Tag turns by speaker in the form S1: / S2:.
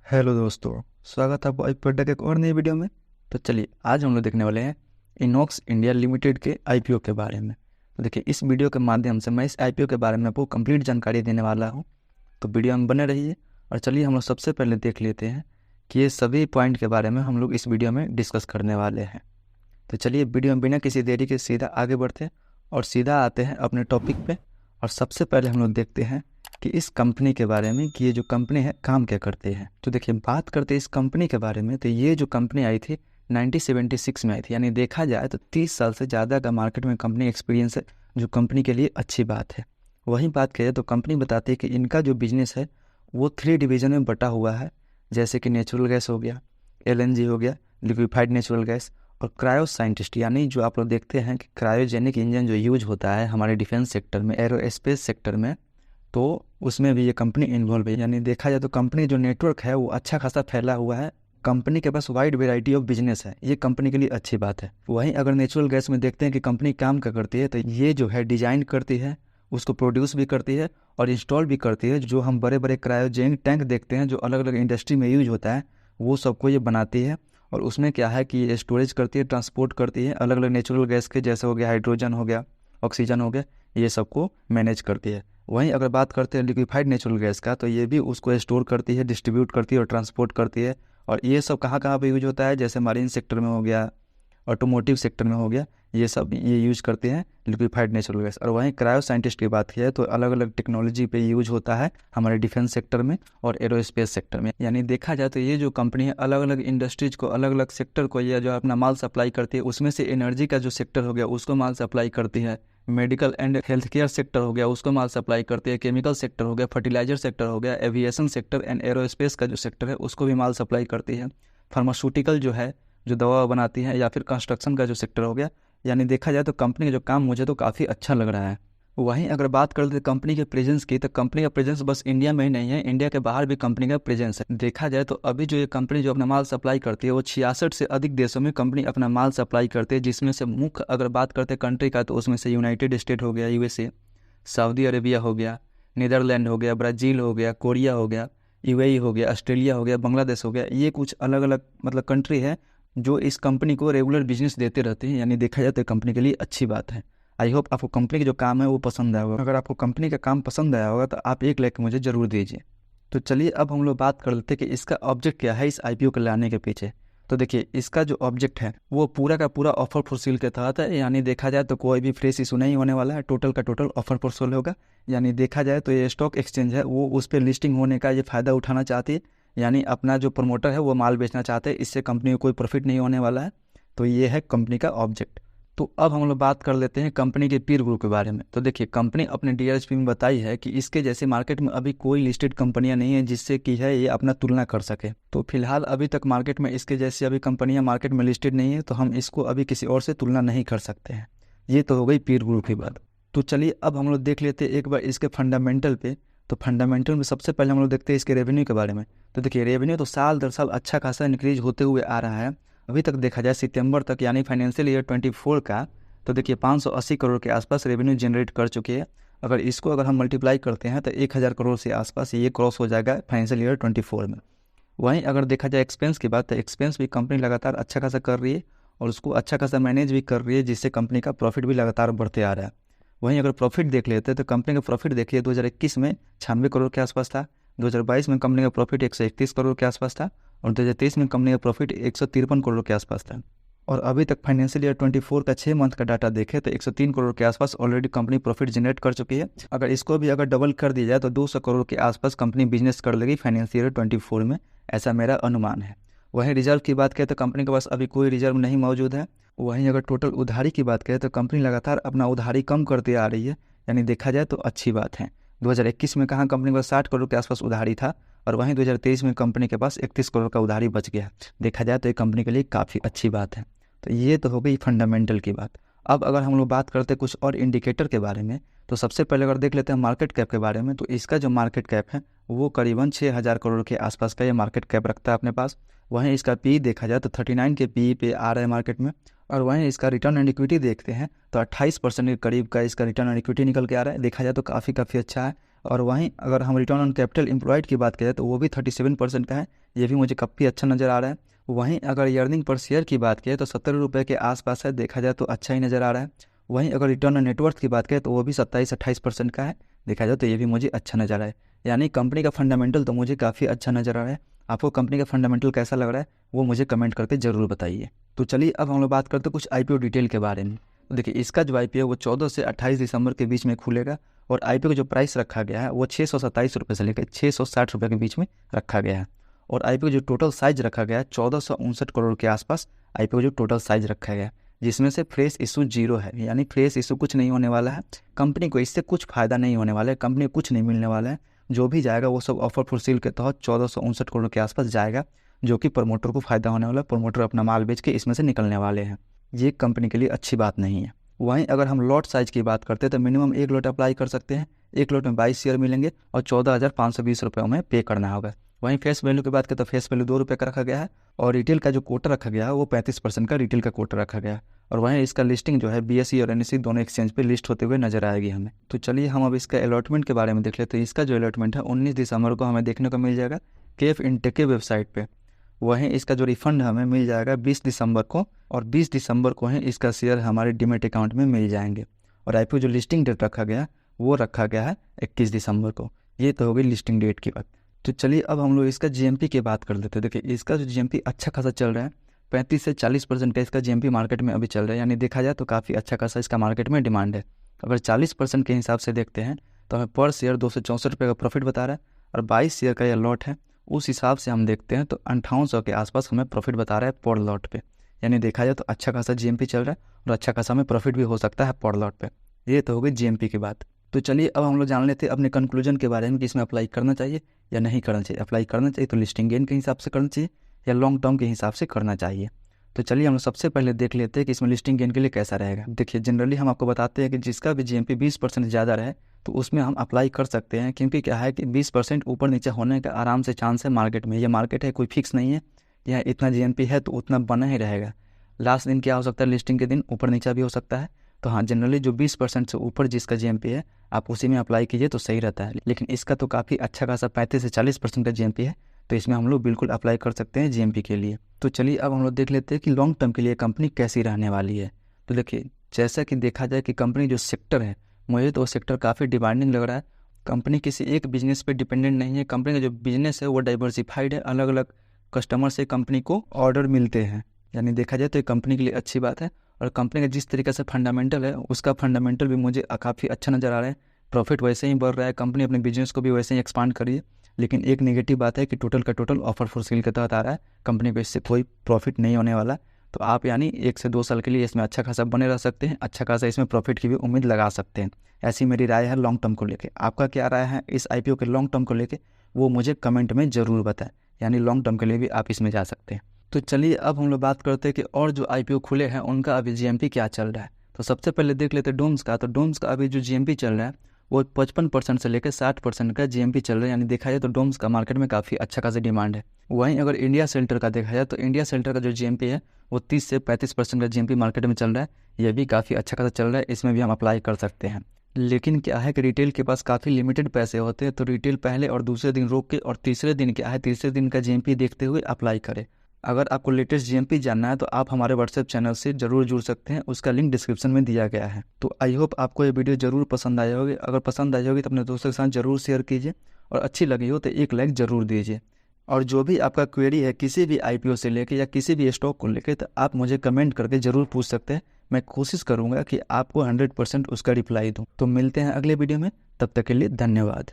S1: Hello दोस्तों, स्वागत है आपको आज प्रोडक्ट एक और नई वीडियो में। तो चलिए आज हम लोग देखने वाले हैं इनॉक्स इंडिया लिमिटेड के आईपीओ के बारे में। तो देखिए इस वीडियो के माध्यम से मैं इस आईपीओ के बारे में आपको कंप्लीट जानकारी देने वाला हूं। तो वीडियो में बने रहिए और चलिए हम लोग सबसे पहले देख लेते हैं कि ये सभी पॉइंट के बारे में हम लोग इस वीडियो में डिस्कस करने वाले हैं। तो चलिए वीडियो में बिना किसी देरी के सीधा आगे बढ़ते हैं और सीधा आते हैं अपने टॉपिक पे। और सबसे पहले हम लोग देखते हैं कि इस कंपनी के बारे में कि ये जो कंपनी है काम क्या करते हैं। तो देखिए बात करते हैं इस कंपनी के बारे में। तो ये जो कंपनी आई थी 1976 में आई थी, यानी देखा जाए तो 30 साल से ज़्यादा का मार्केट में कंपनी एक्सपीरियंस है, जो कंपनी के लिए अच्छी बात है। वहीं बात करें तो कंपनी बताती है कि इनका जो बिजनेस है वो 3 डिवीज़न में बटा हुआ है, जैसे कि नेचुरल गैस हो गया, एलएनजी हो गया, लिक्विफाइड नेचुरल गैस, और क्रायो साइंटिस्ट, यानी जो आप लोग देखते हैं कि क्रायोजेनिक इंजन जो यूज होता है हमारे डिफेंस सेक्टर में, एरोस्पेस सेक्टर में, तो उसमें भी ये कंपनी इन्वॉल्व है। यानी देखा जाए तो कंपनी जो नेटवर्क है वो अच्छा खासा फैला हुआ है। कंपनी के पास वाइड वेराइटी ऑफ बिजनेस है, ये कंपनी के लिए अच्छी बात है। वहीं अगर नेचुरल गैस में देखते हैं कि कंपनी काम क्या करती है, तो ये जो है डिजाइन करती है, उसको प्रोड्यूस भी करती है और इंस्टॉल भी करती है। जो हम बड़े बड़े क्रायोजेनिक टैंक देखते हैं जो अलग अलग इंडस्ट्री में यूज होता है, वो सबको ये बनाती है। और उसमें क्या है कि ये स्टोरेज करती है, ट्रांसपोर्ट करती है अलग अलग नेचुरल गैस के, जैसे हो गया हाइड्रोजन हो गया, ऑक्सीजन हो गया, ये सबको मैनेज करती है। वहीं अगर बात करते हैं लिक्विफाइड नेचुरल गैस का, तो ये भी उसको स्टोर करती है, डिस्ट्रीब्यूट करती है और ट्रांसपोर्ट करती है। और ये सब कहाँ कहाँ पे यूज होता है, जैसे मरीन सेक्टर में हो गया, ऑटोमोटिव सेक्टर में हो गया, ये सब ये यूज करते हैं लिक्विफाइड नेचुरल गैस। और वहीं क्रायो साइंटिस्ट की बात किया तो अलग अलग टेक्नोलॉजी पे यूज होता है हमारे डिफेंस सेक्टर में और एरोस्पेस सेक्टर में। यानी देखा जाए तो ये जो कंपनी है अलग अलग इंडस्ट्रीज को, अलग अलग सेक्टर को, ये जो अपना माल सप्लाई करती है, उसमें से एनर्जी का जो सेक्टर हो गया उसको माल सप्लाई करती है, medical and health care sector हो गया उसको माल सप्लाई करती है, केमिकल सेक्टर हो गया, फर्टिलाइजर सेक्टर हो गया, एविएशन सेक्टर एंड एरोस्पेस का जो सेक्टर है उसको भी माल सप्लाई करती है, फार्मास्यूटिकल जो है जो दवा बनाती है, या फिर कंस्ट्रक्शन का जो सेक्टर हो गया। यानी देखा जाए तो कंपनी का जो काम मुझे तो काफ़ी अच्छा लग रहा है। वहीं अगर बात करते हैं कंपनी के प्रेजेंस की, तो कंपनी का प्रेजेंस बस इंडिया में ही नहीं है, इंडिया के बाहर भी कंपनी का प्रेजेंस है। देखा जाए तो अभी जो ये कंपनी जो अपना माल सप्लाई करती है वो 66 से अधिक देशों में कंपनी अपना माल सप्लाई करती है, जिसमें से मुख्य अगर बात करते हैं कंट्री का, तो उसमें से यूनाइटेड स्टेट हो गया, यूएसए, सऊदी अरेबिया हो गया, नीदरलैंड हो गया, ब्राज़ील हो गया, कोरिया हो गया, यूएई हो गया, ऑस्ट्रेलिया हो गया, बांग्लादेश हो गया। ये कुछ अलग अलग मतलब कंट्री है जो इस कंपनी को रेगुलर बिजनेस देते रहते हैं। यानी देखा जाए तो कंपनी के लिए अच्छी बात है। आई होप आपको कंपनी का जो काम है वो पसंद आया होगा। अगर आपको कंपनी का काम पसंद आया होगा तो आप एक लाइक मुझे ज़रूर दीजिए। तो चलिए अब हम लोग बात कर लेते हैं कि इसका ऑब्जेक्ट क्या है इस आईपीओ को लाने के पीछे। तो देखिए इसका जो ऑब्जेक्ट है वो पूरा का पूरा ऑफर फॉर सेल के तहत है। यानी देखा जाए तो कोई भी फ्रेश इशू नहीं होने वाला है, टोटल का टोटल ऑफर फॉर सेल होगा। यानी देखा जाए तो ये स्टॉक एक्सचेंज है वो उस पर लिस्टिंग होने का ये फ़ायदा उठाना चाहती है। यानी अपना जो प्रमोटर है वो माल बेचना चाहते हैं, इससे कंपनी को कोई प्रॉफिट नहीं होने वाला है। तो ये है कंपनी का ऑब्जेक्ट। तो अब हम लोग बात कर लेते हैं कंपनी के पीर ग्रुप के बारे में। तो देखिए कंपनी अपने डीआरएसपी में बताई है कि इसके जैसे मार्केट में अभी कोई लिस्टेड कंपनियां नहीं है जिससे कि है ये अपना तुलना कर सके। तो फिलहाल अभी तक मार्केट में इसके जैसी अभी कंपनियां मार्केट में लिस्टेड नहीं है, तो हम इसको अभी किसी और से तुलना नहीं कर सकते हैं। ये तो हो गई पीर ग्रुप की बात। तो चलिए अब हम लोग देख लेते हैं एक बार इसके फंडामेंटल पे। तो फंडामेंटल में सबसे पहले हम लोग देखते हैं इसके रेवेन्यू के बारे में। तो देखिए रेवेन्यू तो साल दर साल अच्छा खासा इंक्रीज होते हुए आ रहा है। अभी तक देखा जाए सितंबर तक यानी फाइनेंशियल ईयर 24 का, तो देखिए 580 करोड़ के आसपास रेवेन्यू जनरेट कर चुकी है। अगर हम मल्टीप्लाई करते हैं तो 1000 करोड़ से आसपास ये क्रॉस हो जाएगा फाइनेंशियल ईयर 24 में। वहीं अगर देखा जाए एक्सपेंस की बात, तो एक्सपेंस भी कंपनी लगातार अच्छा खासा कर रही है और उसको अच्छा खासा मैनेज भी कर रही है, जिससे कंपनी का प्रॉफिट भी लगातार बढ़ते आ रहा है। वहीं अगर प्रॉफिट देख लेते हैं तो कंपनी का प्रॉफिट देखिए 2021 में 96 करोड़ के आसपास था, 2022 में कंपनी का प्रॉफिट 131 करोड़ के आसपास था, और 2023 में कंपनी का प्रॉफिट 153 करोड़ के आसपास था। और अभी तक फाइनेंशियल ईयर 24 का 6 मंथ का डाटा देखें तो 103 करोड़ के आसपास ऑलरेडी कंपनी प्रॉफिट जनरेट कर चुकी है। अगर इसको भी अगर डबल कर दिया जाए तो 200 करोड़ के आसपास कंपनी बिजनेस कर लेगी फाइनेंशियल ईयर 24 में, ऐसा मेरा अनुमान है। वहीं रिजर्व की बात करें तो कंपनी के पास अभी कोई रिजर्व नहीं मौजूद है। वहीं अगर टोटल उधारी की बात करें तो कंपनी लगातार अपना उधारी कम करती आ रही है। यानी देखा जाए तो अच्छी बात है। 2021 में कहाँ कंपनी के पास 60 करोड़ के आसपास उधारी था, और वहीं 2023 में कंपनी के पास 31 करोड़ का उधारी बच गया। देखा जाए तो ये कंपनी के लिए काफ़ी अच्छी बात है। तो ये तो हो गई फंडामेंटल की बात। अब अगर हम लोग बात करते कुछ और इंडिकेटर के बारे में, तो सबसे पहले अगर देख लेते हैं मार्केट कैप के बारे में, तो इसका जो मार्केट कैप है वो करीबन 6000 करोड़ के आसपास का ये मार्केट कैप रखता है अपने पास। वहीं इसका पी देखा जाए तो 39 के पी पे आ रहा है मार्केट में। और वहीं इसका रिटर्न ऑन इक्विटी देखते हैं तो 28% के करीब का इसका रिटर्न ऑन इक्विटी निकल के आ रहा है। देखा जाए तो काफ़ी अच्छा है। और वहीं अगर हम रिटर्न ऑन कैपिटल एम्प्लॉयड की बात करें तो वो भी 37% का है, ये भी मुझे काफ़ी अच्छा नज़र आ रहा है। वहीं अगर अर्निंग पर शेयर की बात करें तो 17 रुपये के आसपास है, देखा जाए तो अच्छा ही नज़र आ रहा है। वहीं अगर रिटर्न ऑन नेटवर्थ की बात करें तो वो भी 27-28% का है, देखा जाए तो ये भी मुझे अच्छा नज़र आ रहा है। यानी कंपनी का फंडामेंटल तो मुझे काफ़ी अच्छा नज़र आ रहा है। आपको कंपनी का फंडामेंटल कैसा लग रहा है वो मुझे कमेंट करके ज़रूर बताइए। तो चलिए अब हम लोग बात करते हैं कुछ IPO डिटेल के बारे में। तो देखिए इसका जो IPO है वो 14 से 28 दिसंबर के बीच में खुलेगा और IPO का जो प्राइस रखा गया है वो 627 रुपये से लेकर 660 रुपये के बीच में रखा गया है। और IPO का जो टोटल साइज रखा गया है 1459 करोड़ के आसपास IPO का जो टोटल साइज रखा गया है, जिसमें से फ्रेश इशू 0 है, यानी फ्रेश इशू कुछ नहीं होने वाला है। कंपनी को इससे कुछ फ़ायदा नहीं होने वाला है, कंपनी को कुछ नहीं मिलने वाला है। जो भी जाएगा वो सब ऑफर फॉर सेल के तहत 1459 करोड़ के आसपास जाएगा, जो कि प्रमोटर को फ़ायदा होने वाला है। प्रमोटर अपना माल बेच के इसमें से निकलने वाले हैं, ये कंपनी के लिए अच्छी बात नहीं है। वहीं अगर हम लॉट साइज़ की बात करते हैं तो मिनिमम 1 लॉट अप्लाई कर सकते हैं। 1 लॉट में 22 शेयर मिलेंगे और 14,520 रुपये में पे करना होगा। वहीं फेस वैल्यू की बात करें तो फेस वैल्यू 2 रुपये का रखा गया है और रिटेल का जो कोटा रखा गया है वो 35% का रिटेल का कोटा रखा गया है। और वहीं इसका लिस्टिंग जो है BSE और NSE दोनों एक्सचेंज पे लिस्ट होते हुए नजर आएगी हमें। तो चलिए हम अब इसका अलॉटमेंट के बारे में देख लेते हैं। तो इसका जो अलॉटमेंट है 19 दिसंबर को हमें देखने को मिल जाएगा KF Intech के वेबसाइट पे। वहीं इसका जो रिफंड हमें मिल जाएगा 20 दिसंबर को, और 20 दिसंबर को ही इसका शेयर हमारे डीमेट अकाउंट में मिल जाएंगे। और IPO जो लिस्टिंग डेट रखा गया वो रखा गया है 21 दिसंबर को। ये तो हो गई लिस्टिंग डेट की बात। तो चलिए अब हम लोग इसका GMP की बात कर लेते हैं। देखिए इसका जो GMP अच्छा खासा चल रहा है, 35 से 40% का इसका GMP मार्केट में अभी चल रहा है, यानी देखा जाए तो काफ़ी अच्छा खासा इसका मार्केट में डिमांड है। अगर 40% के हिसाब से देखते हैं तो हमें पर शेयर 264 रुपये का प्रॉफिट बता रहा है, और 22 शेयर का यह लॉट है, उस हिसाब से हम देखते हैं तो 5800 के आसपास हमें प्रॉफिट बता रहा है पर लॉट पे। यानी देखा जाए तो अच्छा खासा GMP चल रहा है और अच्छा खासा हमें प्रॉफिट भी हो सकता है पर लॉट पे। ये तो हो गई GMP की बात। तो चलिए अब हम लोग जान लेते हैं अपने कंक्लूजन के बारे में कि इसमें अप्लाई करना चाहिए या नहीं करना चाहिए। अप्लाई करना चाहिए तो लिस्टिंग गेन के हिसाब से करना चाहिए या लॉन्ग टर्म के हिसाब से करना चाहिए। तो चलिए हम लोग सबसे पहले देख लेते हैं कि इसमें लिस्टिंग गेन के लिए कैसा रहेगा। देखिए जनरली हम आपको बताते हैं कि जिसका भी GMP 20% ज़्यादा रहे तो उसमें हम अप्लाई कर सकते हैं, क्योंकि क्या है कि 20% ऊपर नीचे होने का आराम से चांस है मार्केट में। ये मार्केट है, कोई फिक्स नहीं है, यहाँ इतना GMP है तो उतना बना ही रहेगा। लास्ट दिन क्या हो सकता है, लिस्टिंग के दिन ऊपर नीचा भी हो सकता है। तो हाँ, जनरली जो 20% से ऊपर जिसका GMP है आप उसी में अप्लाई कीजिए तो सही रहता है। लेकिन इसका तो काफ़ी अच्छा खासा 35 से 40% का GMP है, तो इसमें हम लोग बिल्कुल अप्लाई कर सकते हैं GMP के लिए। तो चलिए अब हम लोग देख लेते हैं कि लॉन्ग टर्म के लिए कंपनी कैसी रहने वाली है। तो देखिए जैसा कि देखा जाए कि कंपनी जो सेक्टर है, मुझे तो वो सेक्टर काफ़ी डिमांडिंग लग रहा है। कंपनी किसी एक बिजनेस पे डिपेंडेंट नहीं है, कंपनी का जो बिजनेस है वो डाइवर्सिफाइड है, अलग अलग कस्टमर से कंपनी को ऑर्डर मिलते हैं। यानी देखा जाए तो ये कंपनी के लिए अच्छी बात है। और कंपनी का जिस तरीके से फंडामेंटल है उसका फंडामेंटल भी मुझे काफ़ी अच्छा नज़र आ रहा है। प्रॉफिट वैसे ही बढ़ रहा है, कंपनी अपने बिजनेस को भी वैसे ही एक्सपांड कर रही है। लेकिन एक नेगेटिव बात है कि टोटल का टोटल ऑफर फॉर सेल के तहत आ रहा है, कंपनी को इससे कोई प्रॉफिट नहीं होने वाला। तो आप यानी 1 से 2 साल के लिए इसमें अच्छा खासा बने रह सकते हैं, अच्छा खासा इसमें प्रॉफिट की भी उम्मीद लगा सकते हैं। ऐसी मेरी राय है लॉन्ग टर्म को लेकर। आपका क्या राय है इस IPO के लॉन्ग टर्म को लेकर, वो मुझे कमेंट में ज़रूर बताएं। यानी लॉन्ग टर्म के लिए भी आप इसमें जा सकते हैं। तो चलिए अब हम लोग बात करते हैं कि और जो IPO खुले हैं उनका अभी GMP क्या चल रहा है। तो सबसे पहले देख लेते हैं डोम्स का। तो डोम्स का अभी जो GMP चल रहा है वो 55% से लेकर 60% का GMP चल रहा है। यानी देखा जाए तो डोम्स का मार्केट में काफ़ी अच्छा खासा डिमांड है। वहीं अगर इंडिया सेल्टर का देखा जाए तो इंडिया सेल्टर का जो GMP है वो 30 से 35% का GMP मार्केट में चल रहा है। यह भी काफ़ी अच्छा खासा चल रहा है, इसमें भी हम अप्लाई कर सकते हैं। लेकिन क्या है कि रिटेल के पास काफ़ी लिमिटेड पैसे होते हैं, तो रिटेल पहले और दूसरे दिन रोक के और तीसरे दिन क्या है, तीसरे दिन का GMP देखते हुए अप्लाई करे। अगर आपको लेटेस्ट GMP जानना है तो आप हमारे व्हाट्सएप चैनल से ज़रूर जुड़ सकते हैं, उसका लिंक डिस्क्रिप्शन में दिया गया है। तो आई होप आपको ये वीडियो ज़रूर पसंद आई होगी। अगर पसंद आई होगी तो अपने दोस्तों के साथ ज़रूर शेयर कीजिए, और अच्छी लगी हो तो एक लाइक ज़रूर दीजिए। और जो भी आपका क्वेरी है किसी भी IPO से लेके या किसी भी स्टॉक को लेके, तो आप मुझे कमेंट करके ज़रूर पूछ सकते हैं। मैं कोशिश करूँगा कि आपको 100% उसका रिप्लाई दूँ। तो मिलते हैं अगले वीडियो में, तब तक के लिए धन्यवाद।